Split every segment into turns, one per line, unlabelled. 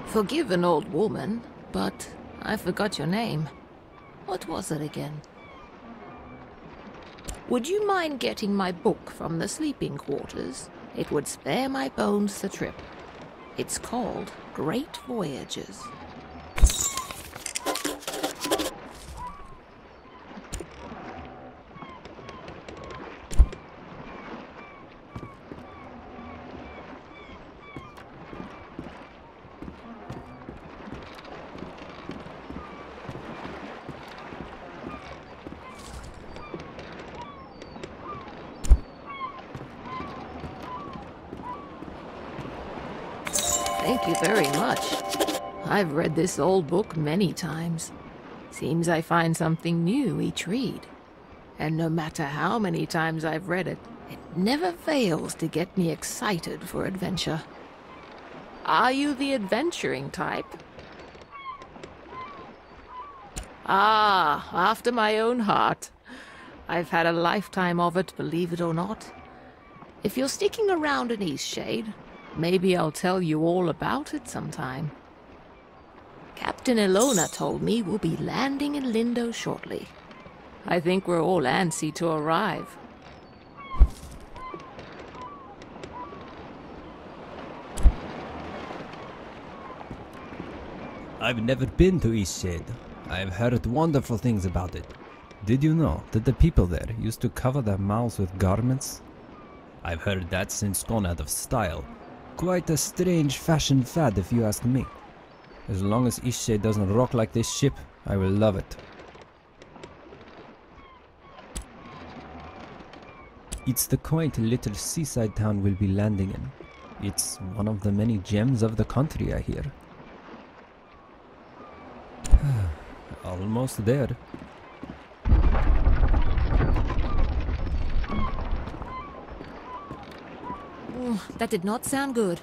Forgive an old woman, but I forgot your name. What was it again? Would you mind getting my book from the sleeping quarters? It would spare my bones the trip. It's called Great Voyages. Thank you very much. I've read this old book many times. Seems I find something new each read. And no matter how many times I've read it, it never fails to get me excited for adventure. Are you the adventuring type? Ah, after my own heart. I've had a lifetime of it, believe it or not. If you're sticking around in Eastshade, maybe I'll tell you all about it sometime. Captain Ilona told me we'll be landing in Lindo shortly. I think we're all antsy to arrive.
I've never been to Eastshade. I've heard wonderful things about it. Did you know that the people there used to cover their mouths with garments? I've heard that's since gone out of style. Quite a strange fashion fad if you ask me. As long as Eastshade doesn't rock like this ship, I will love it. It's the quaint little seaside town we'll be landing in. It's one of the many gems of the country, I hear. Almost there.
Ooh, that did not sound good.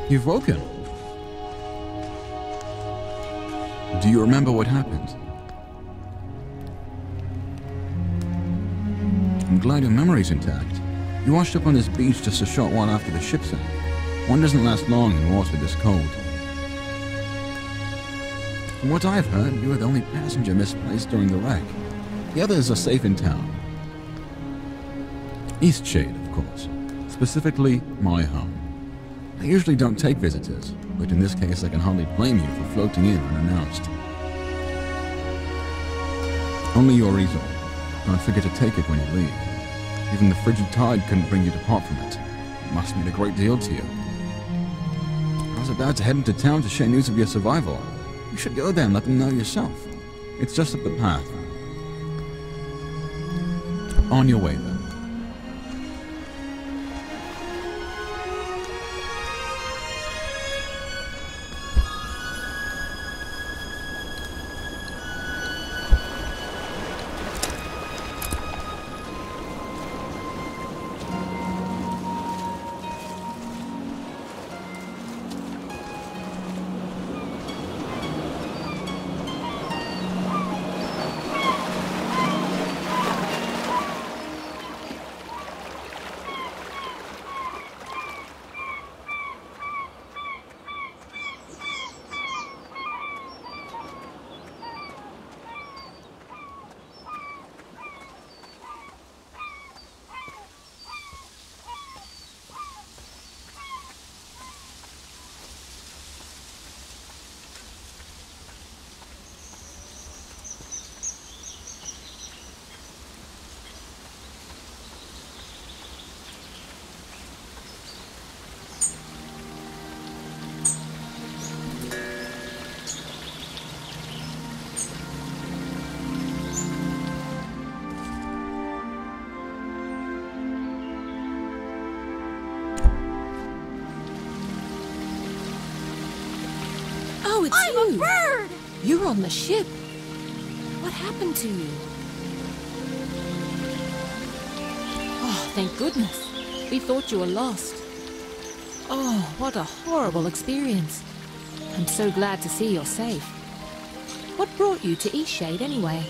You've woken. Do you remember what happened? I'm glad your memory's intact. You washed up on this beach just a short while after the ship sank. One doesn't last long in water this cold. From what I've heard, you were the only passenger misplaced during the wreck. The others are safe in town. Eastshade, of course. Specifically, my home. I usually don't take visitors, but in this case I can hardly blame you for floating in unannounced. Only your easel. Don't forget to take it when you leave. Even the frigid tide couldn't bring you to part from it. It must mean a great deal to you. I was about to head into town to share news of your survival. You should go there and let them know yourself. It's just up the path. On your way, then.
Oh, it's
I'm
you!
a bird!
You're on the ship. What happened to you? Oh, thank goodness. We thought you were lost. Oh, what a horrible experience. I'm so glad to see you're safe. What brought you to Eastshade anyway?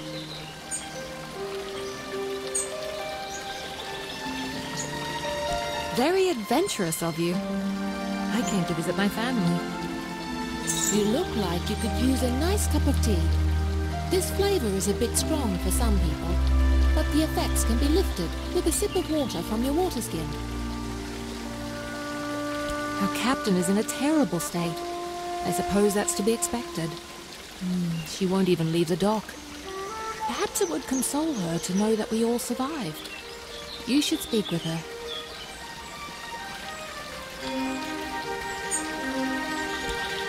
Very adventurous of you. I came to visit my family. You look like you could use a nice cup of tea. This flavor is a bit strong for some people, but the effects can be lifted with a sip of water from your water skin. Our captain is in a terrible state. I suppose that's to be expected. She won't even leave the dock. Perhaps it would console her to know that we all survived. You should speak with her.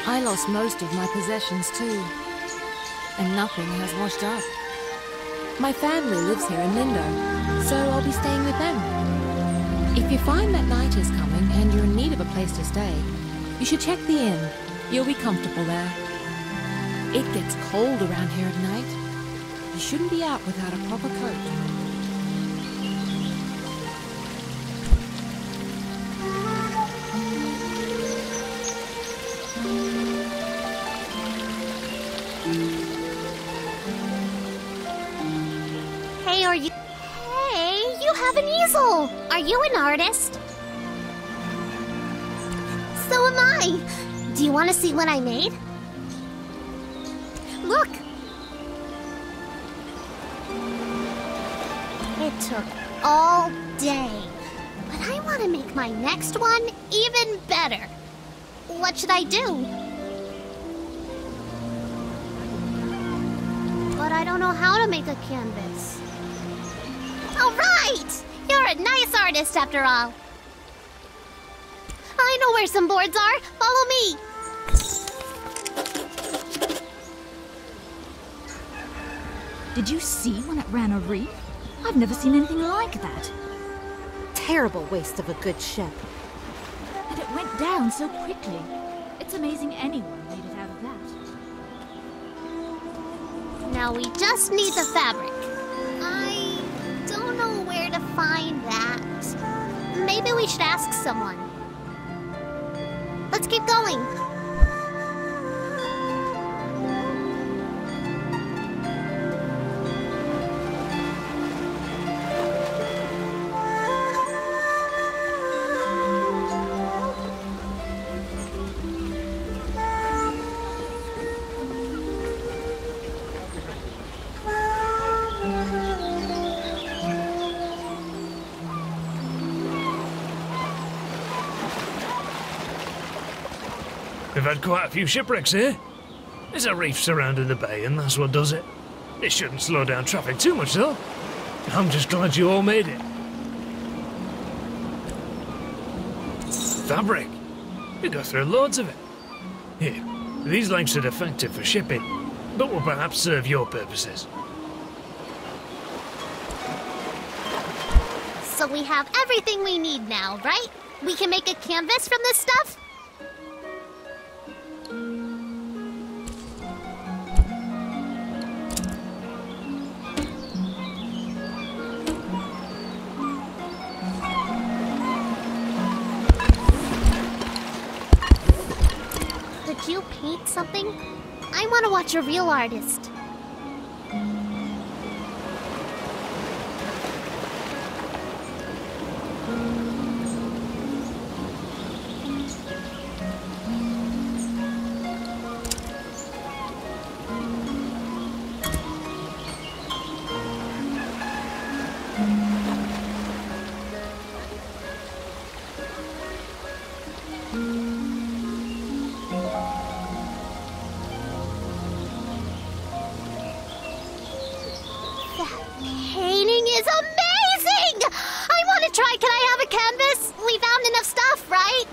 I lost most of my possessions too, and nothing has washed up. My family lives here in Lindo, so I'll be staying with them. If you find that night is coming and you're in need of a place to stay, you should check the inn. You'll be comfortable there. It gets cold around here at night. You shouldn't be out without a proper coat.
Hey, you have an easel! Are you an artist? So am I! Do you want to see what I made? Look! It took all day. But I want to make my next one even better. What should I do? But I don't know how to make a canvas. All right! You're a nice artist after all. I know where some boards are. Follow me.
Did you see when it ran a reef? I've never seen anything like that.
Terrible waste of a good ship.
And it went down so quickly. It's amazing anyone made it out of that.
Now we just need the fabric. I don't know where to find that. Maybe we should ask someone. Let's keep going.
We've had quite a few shipwrecks here. There's a reef surrounding the bay, and that's what does it. It shouldn't slow down traffic too much, though. I'm just glad you all made it. Fabric. We go through loads of it. Here, these lengths are defective for shipping, but will perhaps serve your purposes.
So we have everything we need now, right? We can make a canvas from this stuff? Could you paint something? I want to watch a real artist. Painting is amazing! I want to try. Can I have a canvas? We found enough stuff, right?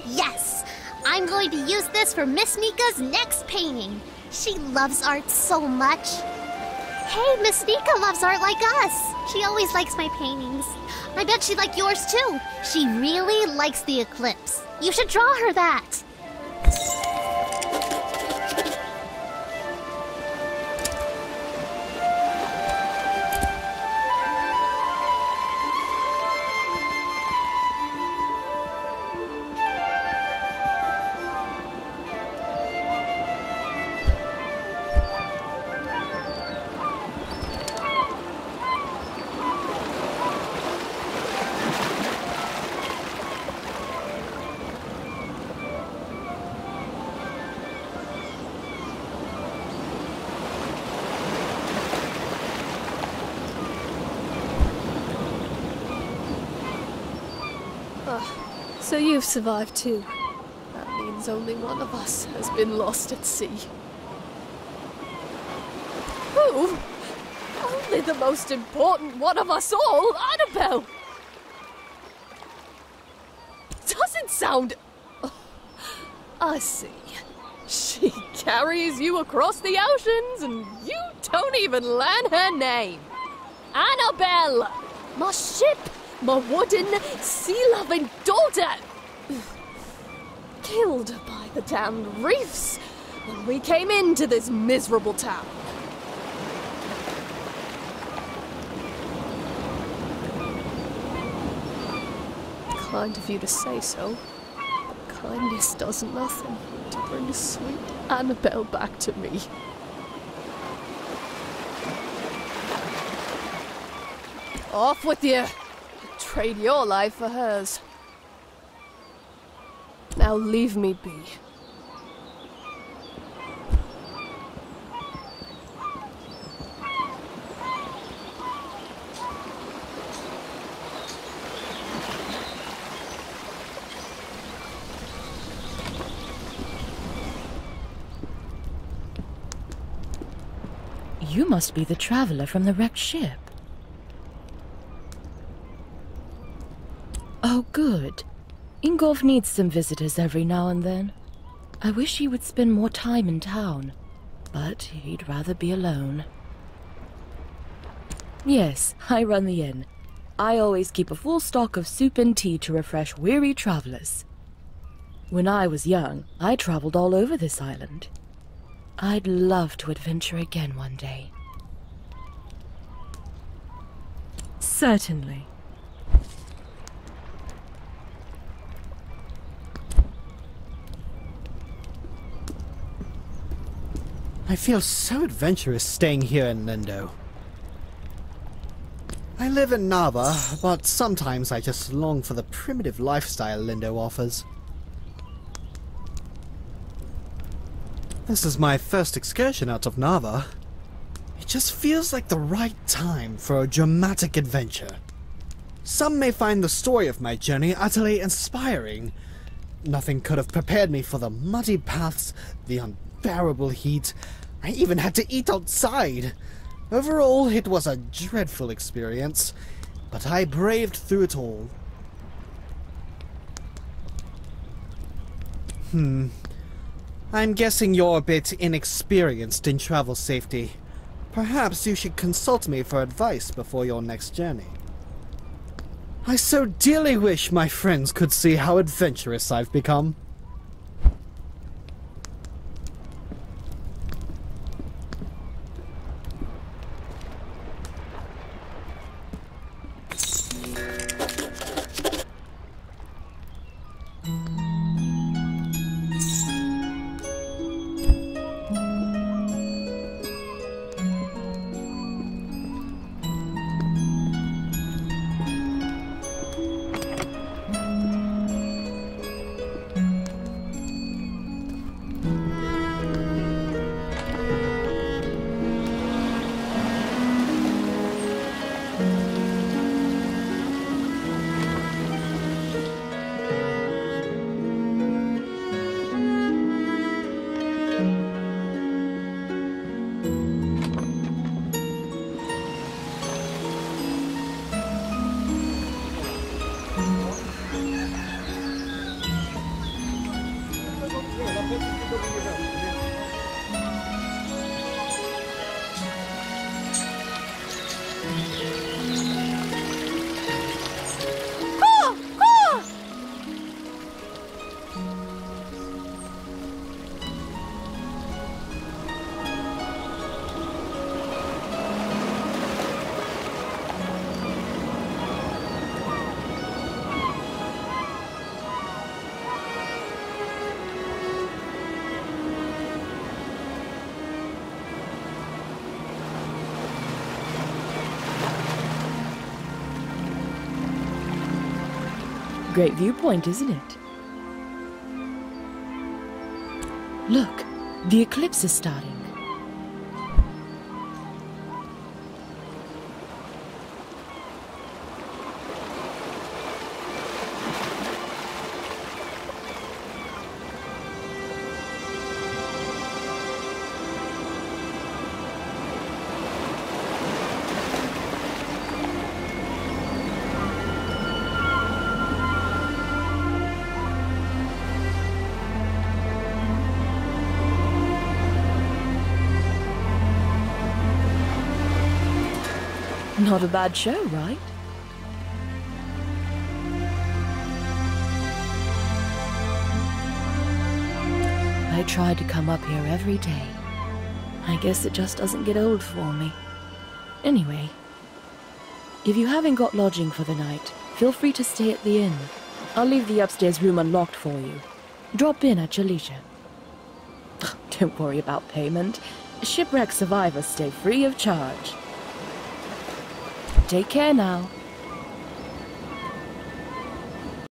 Yes! I'm going to use this for Miss Nika's next painting. She loves art so much. Hey, Miss Nika loves art like us. She always likes my paintings. I bet she'd like yours too. She really likes the eclipse. You should draw her that.
So you've survived too. That means only one of us has been lost at sea. Who? Only the most important one of us all, Annabelle! Doesn't sound... I see. She carries you across the oceans and you don't even learn her name. Annabelle! My ship! My wooden, sea-loving daughter! Killed by the damned reefs when we came into this miserable town. Kind of you to say so, but kindness does nothing to bring sweet Annabelle back to me. Off with you! Trade your life for hers. Now leave me be.
You must be the traveler from the wrecked ship. Oh, good. Ingolf needs some visitors every now and then. I wish he would spend more time in town, but he'd rather be alone. Yes, I run the inn. I always keep a full stock of soup and tea to refresh weary travelers. When I was young, I traveled all over this island. I'd love to adventure again one day. Certainly.
I feel so adventurous staying here in Lindo. I live in Nava, but sometimes I just long for the primitive lifestyle Lindo offers. This is my first excursion out of Nava. It just feels like the right time for a dramatic adventure. Some may find the story of my journey utterly inspiring. Nothing could have prepared me for the muddy paths, the unbearable heat. I even had to eat outside. Overall, it was a dreadful experience, but I braved through it all. I'm guessing you're a bit inexperienced in travel safety. Perhaps you should consult me for advice before your next journey. I so dearly wish my friends could see how adventurous I've become.
Great viewpoint, isn't it? Look, the eclipse is starting. Not a bad show, right? I try to come up here every day. I guess it just doesn't get old for me. Anyway, if you haven't got lodging for the night, feel free to stay at the inn. I'll leave the upstairs room unlocked for you. Drop in at your leisure. Don't worry about payment. Shipwreck survivors stay free of charge. Take care now.